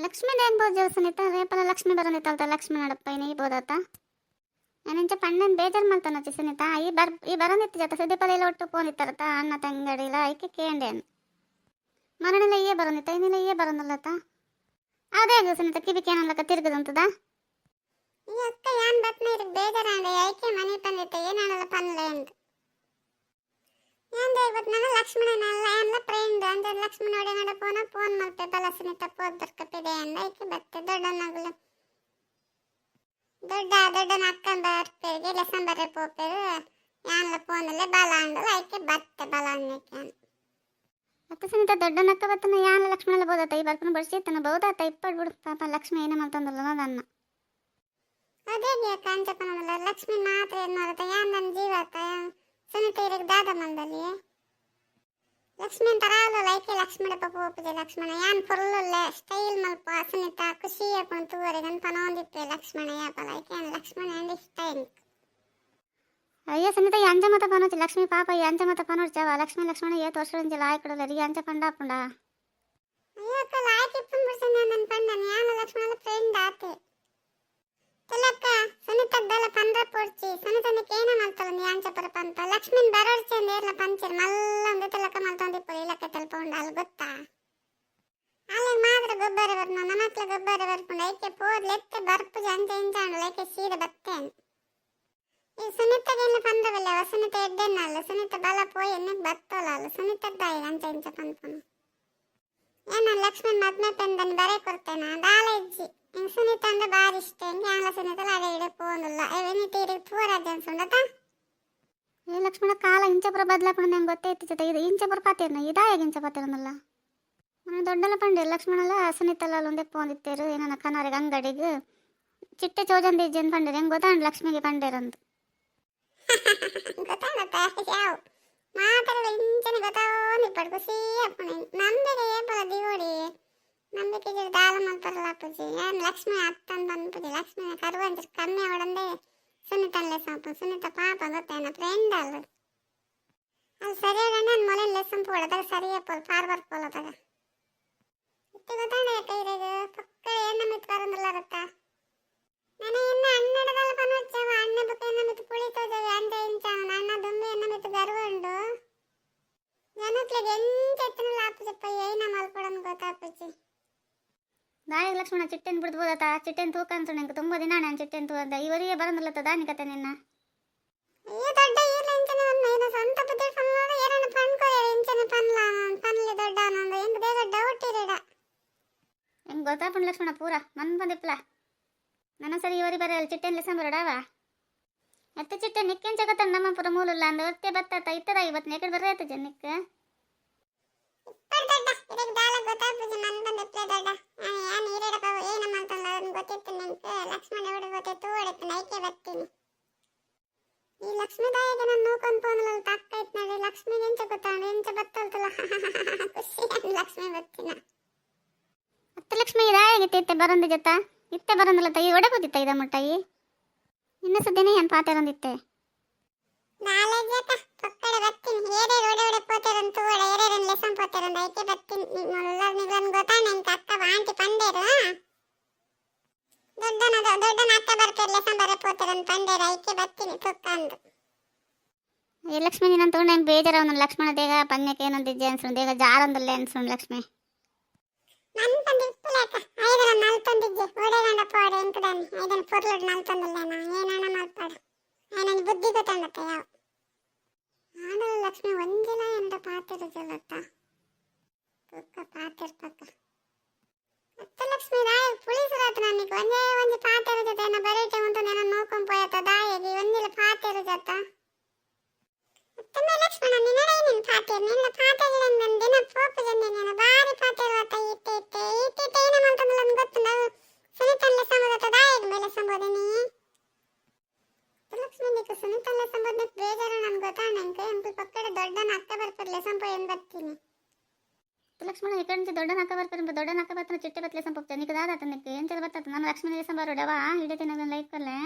లక్ష్మీదేవి పూజ సునీత రేపల లక్ష్మీ బరోనితల్త లక్ష్మీ నడపైన ఈ ಬೋದಾತ ಏನಂಚ ಪಣ್ಣನ್ ಬೇಜಾರು ಮಾಡ್ತಾನಚ್ಚಿ ಸುನೀತ ಈ ಬರೋನಿತ್ತು ಜೊತೆ ಸಿದ್ದಿಪಲ್ಲೆಲ್ಲ ಒಟ್ಟು ಪೋನಿತ್ತಾರತ ಅಣ್ಣ ತಂಗಡಿಲ್ಲ ಐಕೆ ಕೇಂಡೇನು ಮರಣಿಲ್ಲ ಏ ಬರೋನಿತ್ತ ಏನಿಲ್ಲ ಏ ಬರೋನಲ್ಲತ್ತ ಅದೇ ಸುನೀತ ಕಿವಿಕೆ ಏನಲ್ಲಕ್ಕ ತಿರುಗದಂತದ ಈ ಅಕ್ಕ ಯಾನ್ ಬತ್ನ ಇದಕ್ಕೆ ಬೇಜಾರಾಂಡೆ ಐಕೆ ಮನೆ ತಂದಿತ್ತೆ ಏನಾನಲ್ಲ ಪನ್ಲೆ ಅಂತ ಯಾನ್ ಇವತ್ತು ನನ್ನ ಲಕ್ಷ್ಮಣನಲ್ಲ ಎಲ್ಲ ಫ್ರೆಂಡ್ ಅಂದ್ರೆ ಲಕ್ಷ್ಮಣೋಡೆ ನಡ ಫೋನ್ ಮಲ್ಪೆ ಬಲ ಸುನೀತ ಪೋದರ್ಕಪಿದೆ ಅಂದ ಐಕೆ ಬತ್ತೆ ದೊಡ್ಡನಗಳು ದೊಡ್ಡನ ಅಕ್ಕನ ಬರ್ಪೇರಿಗೆ ಲೆಸನ್ ಬರ್ರೆ ಪೋಪೇರು ಯಾನ್ಲ ಫೋನಲ್ಲೇ ಬಲ ಅಂಡಲ್ಲ ಐಕೆ ಬತ್ತೆ ಬಲ ಅನ್ನಕ್ಕೆ ಅತ್ತ ಸುನೀತ ದೊಡ್ಡನಕ್ಕ ಬತ್ತನ ಯಾನ ಲಕ್ಷ್ಮಣಲ್ಲ ಬೋದಾತ ಈ ಬರ್ಪನ ಬಡ್ಸಿತನ ಬಹುದಾತ ಇಪ್ಪಡ್ ಬಿಡು ಪಾಪ ಲಕ್ಷ್ಮಿ ಏನ ಮಾಡ್ತಂದಲ್ಲ ಅದನ್ನ ಅದೇ ಕಾಂಚಪನಲ್ಲ ಲಕ್ಷ್ಮಿ ಮಾತ್ರ ಏನ್ ಮಾಡತ್ತ ಯಾನ್ ನನ್ನ ಜೀವತ ಸುನೀತ ಇರಕ್ಕೆ ದಾದ ಮಂದಲ್ಲಿ ಲಕ್ಷ್ಮಿ ತರಾವಲ್ಲ ಲೈಕೆ ಲಕ್ಷ್ಮಣ ಪಾಪ ಒಪ್ಪಿದೆ ಲಕ್ಷ್ಮಣ ಯಾನ್ ಫುಲ್ಲ ಸ್ಟೈಲ್ ಮಲ್ಪ ಸುನೀತ ಖುಷಿ ಹಾಕೊಂಡು ತೂವರೆ ನನ್ನ ಪನೊಂದಿತ್ತು ಲಕ್ಷ್ಮಣ ಯಾಪ ಲೈಕೆ ಲಕ್ಷ್ಮಣ ಅಂಡ್ ಇಷ್ಟ ಅಯ್ಯ ಸುನೀತ ಈ ಅಂಜ ಮತ ಪನೋಚಿ ಲಕ್ಷ್ಮಿ ಪಾಪ ಈ ಅಂಜ ಮತ ಪನೋಡ್ಚವ ಲಕ್ಷ್ಮಿ ಲಕ್ಷ್ಮಣ ಏತ್ ವರ್ಷ ಲಾಯ್ಕಡಲ್ಲ ಈ ಅಂಜ ಪಂಡಾಪುಂಡ ಅಯ್ಯಕ್ಕ ಲಾಯ್ಕ್ ಇಪ್ಪನ್ ಬಿಡ್ಸನ ನನ್ನ ಪಂಡನ ಯಾನ ಲಕ್ಷ್ಮಣ ಫ್ರೆಂಡ್ ಆತೆ ತಿಲಕ್ಕ ಸುನೀತದ್ದೆಲ್ಲ ಪಂದ್ರ ಪೋಡ್ಚಿ ಸುನೀತನಿಗೆ ಏನ ಮಾಡ್ತಲ್ಲ ನೀ ಅಂಚಪರ ಪಂತ ಲಕ್ಷ್ಮಿನ್ ಬರೋಡ್ಚಿ ಅಂದೇರ್ಲ ಪಂಚರ್ ಮಲ್ಲ ಒಂದು ತಿಲಕ್ಕ ಮಲ್ತೊಂದಿಪ್ಪು ಇಲಕ್ಕ ತಲ್ಪುಂಡ ಅಲ್ಲಿ ಗೊತ್ತಾ ಅಲ್ಲಿ ಮಾತ್ರ ಗೊಬ್ಬರ ಬರ್ನ ನನ್ನತ್ಲ ಗೊಬ್ಬರ ಬರ್ಪುಂಡ ಐಕೆ ಪೋದ್ಲೆತ್ತೆ ಬರ್ಪುಜಿ ಅಂಚ ಇಂಚಾಂಡು ಐಕೆ ಸೀರೆ ಬತ್ತೇನು ಈ ಸುನೀತಗೆಲ್ಲ ಪಂದ್ರವಲ್ಲ ಸುನೀತ ಎಡ್ಡೆನ್ನಲ್ಲ ಸುನೀತ ಬಲ ಪೋಯಿ ಎನ್ನೆ ಬತ್ತೋಲ್ಲ ಅಲ್ಲ ಸುನೀತದ್ದಾಯಿ ಅಂಚ ಇಂಚ ಪಂಪನು ಏನ ಲಕ್ಷ್ಮಣ್ ಮದ್ಮೆ ಪೆಂದನ್ ಬರೆ ಕೊಡ್ತೇನ ದಾಲ ಇಜ್ಜಿ ಸುನೀತ ಅಂದ್ರೆ ಬಾರಿ ಇಷ್ಟ ಹೆಂಗೆ ಆಂಗ್ಲ ಸುನೀತಲ್ಲ ಅಡೆ ಇಡೆ ಪೋನುಲ್ಲ ಎನಿತಿ ಇಡೆ ತೂರಾಜ್ ಅನ್ಸುಂಡತ ಏ ಲಕ್ಷ್ಮಣ ಕಾಲ ಇಂಚಪುರ ಬದಲಾಪಣ ನಂಗೆ ಗೊತ್ತೈತಿ ಜೊತೆ ಇದು ಇಂಚಪುರ ಪಾತೇನ ಇದಾಯಾಗ ಇಂಚ ಪಾತೇರನಲ್ಲ ನಾನು ದೊಡ್ಡಲ ಪಂಡೆ ಲಕ್ಷ್ಮಣಲ್ಲ ಸುನೀತಲ್ಲ ಒಂದೇ ಪೋಂದಿತ್ತೇರು ಏನನ್ನ ಕನಾರಿಗೆ ಅಂಗಡಿಗೆ ಚಿಟ್ಟೆ ಚೋಜಂದಿ ಜನ್ ಪಂಡೇರು ಹೆಂಗೆ ಗೊತ್ತಾಂಡ್ ಲಕ್ಷ್ಮಿಗೆ ಪಂಡೇರಂದು ಗೊತ್ತಾಗತ್ತ ಯಾವ ಮಾತಾಡಲ್ಲ ಇಂಚನೆ ಗೊತ್ತಾವೋನಿ ಪಡ್ಕು ಸೀಯಪ್ಪಣೆ ನಂಬಿಕೆ ಏಪಲ ದಿವೋಡಿ ನಂಬಿಕೆ ದಾಲ ಮಾಡ್ತಾರಲ್ಲ ಅಪ್ಪಜಿ ಏನು ಲಕ್ಷ್ಮಿ ಅತ್ತಂದು ಬಂದ್ಪುಜಿ ಲಕ್ಷ್ಮಿ ಕರುವಂತ ಕಮ್ಮಿ ಅವಡಂದೆ ಸುನೀತನ್ ಲೆಸಂಪು ಸುನೀತ ಪಾಪ ಗೊತ್ತೇನ ಫ್ರೆಂಡ್ ಅಲ್ಲ ಅಲ್ಲಿ ಸರಿಯಾಗಿ ನಾನು ಮೊಲೆ ಲೆಸನ್ ಪೋಡದಾಗ ಸರಿಯಪ್ಪಲ್ ಪಾರ್ ಬರ್ಪೋಲದಾಗ ಇತ್ತು ಗೊತ್ತಾಂಡ ಕೈರಾಗ ಪಕ್ಕ ಎಣ್ಣೆ ಮಿತ್ ಬರಂದಿಲ್ಲ ರತ್ತ ನಾನು ಇನ್ನು ಹನ್ನೆರಡದಲ್ಲ ಪನೋಚ್ಚವ ಅಣ್ಣ ಬುಕ್ಕ ಎಣ್ಣೆ ಮಿತ್ ಪುಳಿತೋದವಿ ಅಂಜ ಇಂಚಾವ ಅಣ್ಣ ದುಂಬಿ ಎಣ್ಣೆ ಮಿತ್ ಗರ್ವಂಡು ಜನತ್ಲೆಗೆ ಎಂಚ ಎತ್ತನಲ್ಲ ಆಪುಜಪ್ಪ ಏನ ಮಲ್ಪಡನ್ ಗೊತ್ತಾಪುಜಿ ದಾಯಾಗ ಲಕ್ಷ್ಮಣ ಚಿಟ್ಟೆನ್ ಬಿಡ್ಬೋದತ್ತ ಚಿಟ್ಟೆನ್ ತೂಕ ಅನ್ಸು ನಂಗೆ ತುಂಬ ದಿನ ನಾನು ಚಿಟ್ಟೆನ್ ತೂಕಂತ ಇವರಿಗೆ ಬರಂದಿಲ್ಲತ್ತ ದಾನಿ ಕತೆ ನಿನ್ನ ಈ ದೊಡ್ಡ ಈಲ ಇಂಚನೆ ಒಂದು ಏನೋ ಸ್ವಂತ ಬುದ್ಧಿ ಪನ್ನೋಡು ಏನೇನು ಪಣ್ಕೊರೆ ಇಂಚನೆ ಪನ್ಲಿ ದೊಡ್ಡ ಅನ್ನೋದು ಹೆಂಗ್ ಬೇಗ ಡೌಟ್ ಇರಡ ಹೆಂಗೆ ಗೊತ್ತಾಪುಂಡು ಲಕ್ಷ್ಮಣ ಪೂರ ಮನ್ ಬಂದಿಪ್ಲ ನನ್ನ ಸರಿ ಇವರಿ ಬರಲ್ಲ ಚಿಟ್ಟೆನ್ ಲೆಸನ್ ಬರೋಡವ ಎತ್ತ ಚಿಟ್ಟೆ ನಿಕ್ಕೇನ್ ಜಗತ್ತ ನಮ್ಮ ಪುರ ಮೂಲಲ್ಲ ಅಂದ ಒತ್ತೆ ಬತ್ತಾತ ಇತ್ತದ ಇವತ್ತು ನೆಕಡ್ ಬರೈತೆ ಜನಕ್ಕೆ ಇಪ್ಪರ್ ದೊಡ್ಡ ಇದಕ್ಕೆ ದಾಲ ಗೊತ್ತಾಪುಜಿ ಮನ್ ಬಂದಿಪ್ಲೆ ದೊಡ್ಡ ಯಾನ್ ಈರೆಡಪ್ಪ ಏನ ಮಾಡ್ತಲ್ಲ ಅದನ್ನ ಗೊತ್ತಿತ್ತು ನಿಂಗೆ ಲಕ್ಷ್ಮಣ ಎವಡು ಗೊತ್ತಿತ್ತು ಓಡಿತ್ತು ನೈಕೆ ಬರ್ತೀನಿ ಈ ಲಕ್ಷ್ಮೀದಾಯಿಗೆ ನಾನು ನೋಡ್ಕೊಂಡು ಪೋನಲ್ಲ ತಕ್ಕ ಇತ್ತು ನೋಡಿ ಲಕ್ಷ್ಮಿಗೆ ಎಂಚ ಗೊತ್ತಾಂಡು ಎಂಚ ಬತ್ತಲ್ತಲ್ಲ ಖುಷಿ ಲಕ್ಷ್ಮಿ ಬರ್ತೀನ ಹತ್ತು ಲಕ್ಷ್ಮಿ ದಾಯಾಗಿತ್ತು ಇತ್ತೆ ಬರಂದಿ ಜೊತ್ತ ಇತ್ತೆ ಬರಂದಿಲ್ಲತ್ತ ಈ ಒಡೆ ಗೊತ್ತಿತ್ತ ಇದ ಮುಟ್ಟಾಯಿ ಇನ್ನು ಸದ್ಯನೇ ಏನು ಪಾತೆರಂದಿತ್ತೆ ನಾಳೆ ಜತ ಪಕ್ಕಡೆ ಬರ್ತೀನಿ ಏರೇ ಒಡೆ ಪೋತೆರಂತ ಓಡೆ ಏರೇರನ್ ಲೆಸನ್ ಪೋತೆರಂದ ಐಕೆ ಬರ್ತೀನಿ ಮೊಲ್ಲ ನಿಗನ್ ಗೊತ್ತಾಂಡ ಎಂಕ ಅಕ್ಕ ಆಂಟಿ ಪಂಡೇರು ದೊಡ್ಡನ ಅಕ್ಕ ಬರ್ತಾರೆ ಲೆಸನ್ ಬರೆ ಪೋತೆರಂತ ಪಂಡೇರು ಐಕೆ ಬರ್ತೀನಿ ತುಕ್ಕಂದು ಈ ಲಕ್ಷ್ಮಿ ನೀನು ತೊಗೊಂಡು ಹೆಂಗೆ ಬೇಜಾರವನು ಲಕ್ಷ್ಮಣ ದೇಗ ಪನ್ಯಕ್ಕೆ ಏನಂತಿದ್ದೆ ಅನ್ಸುಂಡು ದೇಗ ಜಾರಂದಲ್ಲೇ ಅನ್ಸುಂಡು ಲಕ್ಷ್ಮಿ ನನ್ ತಂದಿಪ್ಪಲೇಕ ಐದರ ನಲ್ತೊಂದಿದ್ದೆ ಓಡೆಗಂಡ ಪೋಡೆ ಎಂಕದಾನೆ ಐದನ ಪೊರ್ಲುಡ್ ನಲ್ತೊಂದಿಲ್ಲೇನ ಏನಾನ ಮಲ್ಪಾಡು ಐನನ್ ಬುದ್ಧಿ ಗೊತ್ತಾಂಡತ್ತ ಯಾವ ಆಡಲ ಲಕ್ಷ್ಮಿ ಒಂದಿನ ಎಂದ ಪಾತಿರುದಿಲ್ಲತ್ತ ತುಕ್ಕ ಪಾತಿರ್ಪಕ್ಕ ಅತ್ತ ಲಕ್ಷ್ಮಿ ದಾಯ ಪುಳಿಸರಾತ ನನಗೆ ಒಂದೇ ಒಂದು ಪಾತಿರು ಜೊತೆ ಏನ ಬರೀಟೆ ಉಂಟು ನಾನು ನೋಡ್ಕೊಂಡು ಪೋಯತ್ತ ದಾಯಗಿ ಒಂದಿಲ್ಲ ಪಾತಿರು ಜೊತ ಅತ್ತಮ್ಮ ಲಕ್ಷ್ಮಣ ನಿನ್ನಡೆ ನಿನ್ನ ಪಾತಿರು ನಿನ್ನ ಪಾತಿರು ನನ್ನ ದಿನ ಪೋಪು ಜನ್ನೆ ನಾನು ಬಾರಿ ಪಾತಿರು ಆತ ಇತ್ತೆ ಏನ ಮಾಡ್ತಂದಲ್ಲ ಗೊತ್ತು ನಾವು ಸುನಿತಲ್ಲೇ ಸಂಬೋದತ್ತ ದಾಯಗಿ ಮೇಲೆ ಸಂಬೋದಿನಿ ಲಕ್ಷ್ಮಿ ನೀಕು ಸುನಿತಲ್ಲೇ ಸಂಬೋದಕ್ಕೆ ಬೇಜಾರು ನನ್ಗೆ ಗೊತ್ತಾಂಡ ಎಂಕೆ ಎಂಪು ಪಕ್ಕಡೆ ದೊಡ್ಡನ ಅಕ್ಕ ಬರ್ಪರ್ಲೆ ಸಂಪೋ ಏನು ಬರ್ತೀನಿ ಲಕ್ಷ್ಮಣ ಈ ಕಡೆ ದೊಡ್ಡ ನಕ್ಕ ಬರ್ತಾರೆ ದೊಡ್ಡ ನಕ್ಕ ಬರ್ತಾನೆ ಚಿಟ್ಟೆ ಬತ್ತಲೆ ಸಂಪೋಗ್ತಾನೆ ನಿಕ್ಕೆ ದಾದ ನಿಕ್ಕೆ ಏನು ಚಲ ಬರ್ತದೆ ನಾನು ಲಕ್ಷ್ಮಣ ಸಂಬಾರು ಡವಾ ಹಿಡಿತೀನಿ ಅದನ್ನ ಲೈಕಲ್ಲೇ